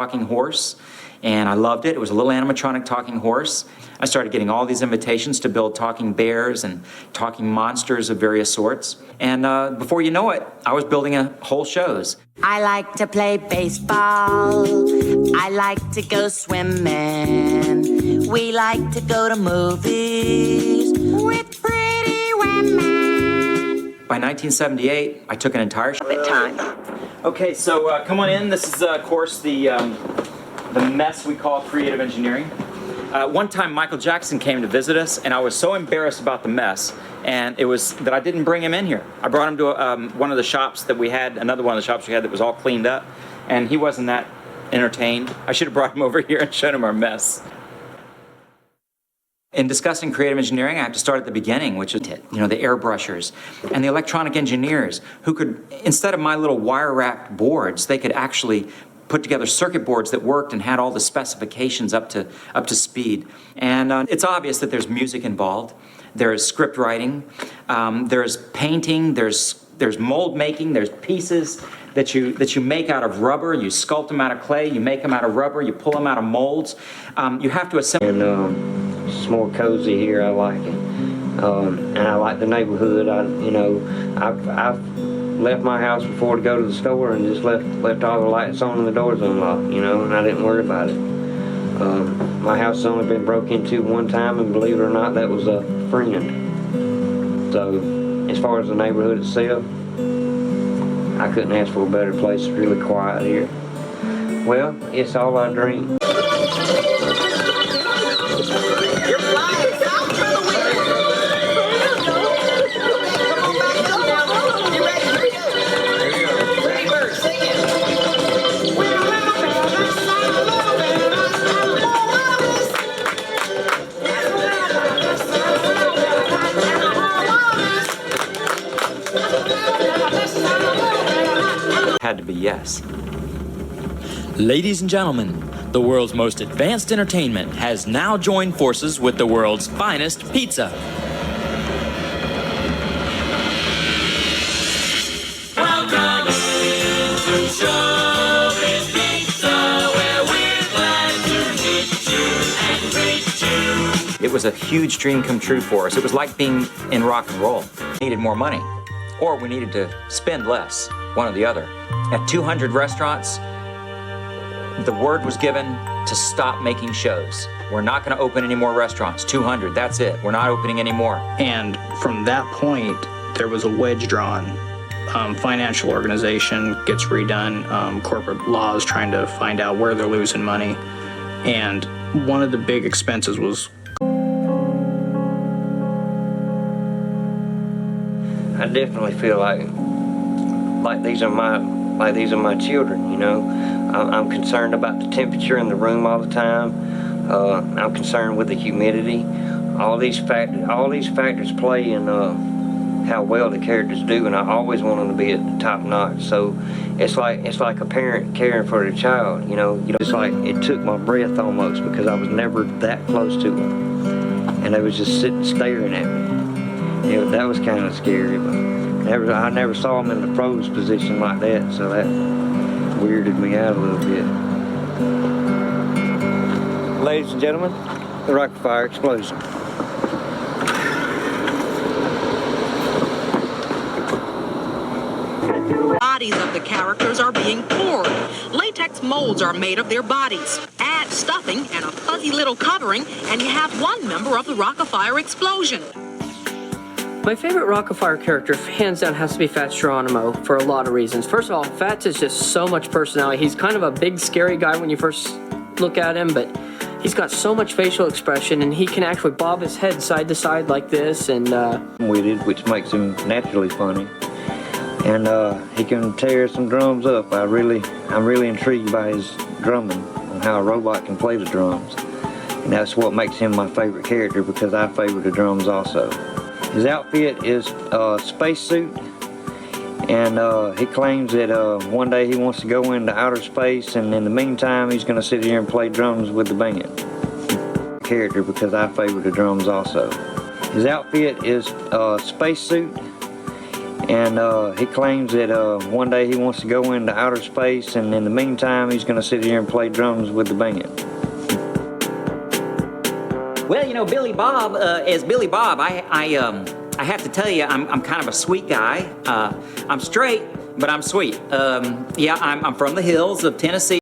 talking horse, and I loved it. It was a little animatronic talking horse. I started getting all these invitations to build talking bears and talking monsters of various sorts. And before you know it, I was building whole shows. I like to play baseball. I like to go swimming. We like to go to movies with pretty women. By 1978, I took an entire Time. Okay, so come on in. This is, of course, the mess we call creative engineering. One time Michael Jackson came to visit us, and I was so embarrassed about the mess, and it was that I didn't bring him in here. I brought him to one of the shops that we had, another one of the shops we had that was all cleaned up, and he wasn't that entertained. I should have brought him over here and shown him our mess. In discussing creative engineering, I have to start at the beginning, which is, the airbrushers and the electronic engineers who could, instead of my little wire-wrapped boards, they could actually put together circuit boards that worked and had all the specifications up to speed. And it's obvious that there's music involved. There's script writing. There's painting. There's mold making. There's pieces that you make out of rubber. You sculpt them out of clay. You make them out of rubber. You pull them out of molds. You have to assemble. And it's more cozy here. I like it, and I like the neighborhood. I've left my house before to go to the store and just left all the lights on and the doors unlocked, and I didn't worry about it. My house has only been broke into one time, and believe it or not, that was a friend. So, as far as the neighborhood itself, I couldn't ask for a better place. It's really quiet here. Well, it's all I dream. Had to be yes. Ladies and gentlemen, the world's most advanced entertainment has now joined forces with the world's finest pizza. Welcome to Showbiz Pizza, where we're glad to meet you and greet you. It was a huge dream come true for us. It was like being in rock and roll. We needed more money, or we needed to spend less, one or the other. At 200 restaurants, the word was given to stop making shows. We're not going to open any more restaurants. 200, that's it. We're not opening any more. And from that point, there was a wedge drawn. Financial organization gets redone. Corporate laws trying to find out where they're losing money. And one of the big expenses was. I definitely feel like these are my children, I'm concerned about the temperature in the room all the time. I'm concerned with the humidity. All these factors play in how well the characters do, and I always want them to be at the top notch. So it's like a parent caring for their child. It's like it took my breath almost, because I was never that close to them, and they was just sitting staring at me. That was kind of scary, but I never saw them in the pros position like that, so that weirded me out a little bit. Ladies and gentlemen, the rockafire explosion. Bodies of the characters are being poured. Latex molds are made of their bodies. Add stuffing and a fuzzy little covering, and you have one member of the rockafire explosion. My favorite rockafire character, hands down, has to be Fats Geronimo for a lot of reasons. First of all, Fats is just so much personality. He's kind of a big, scary guy when you first look at him, but he's got so much facial expression, and he can actually bob his head side to side like this, and witted, which makes him naturally funny. And he can tear some drums up. I'm really intrigued by his drumming and how a robot can play the drums. And that's what makes him my favorite character, because I favor the drums also. His outfit is a spacesuit, and he claims that one day he wants to go into outer space, and in the meantime he's going to sit here and play drums with the band. Character, because I favor the drums also. His outfit is a spacesuit, And he claims that one day he wants to go into outer space, and in the meantime, he's going to sit here and play drums with the band. Well, you know, Billy Bob, as Billy Bob, I have to tell you, I'm kind of a sweet guy. I'm straight, but I'm sweet. Yeah, I'm from the hills of Tennessee.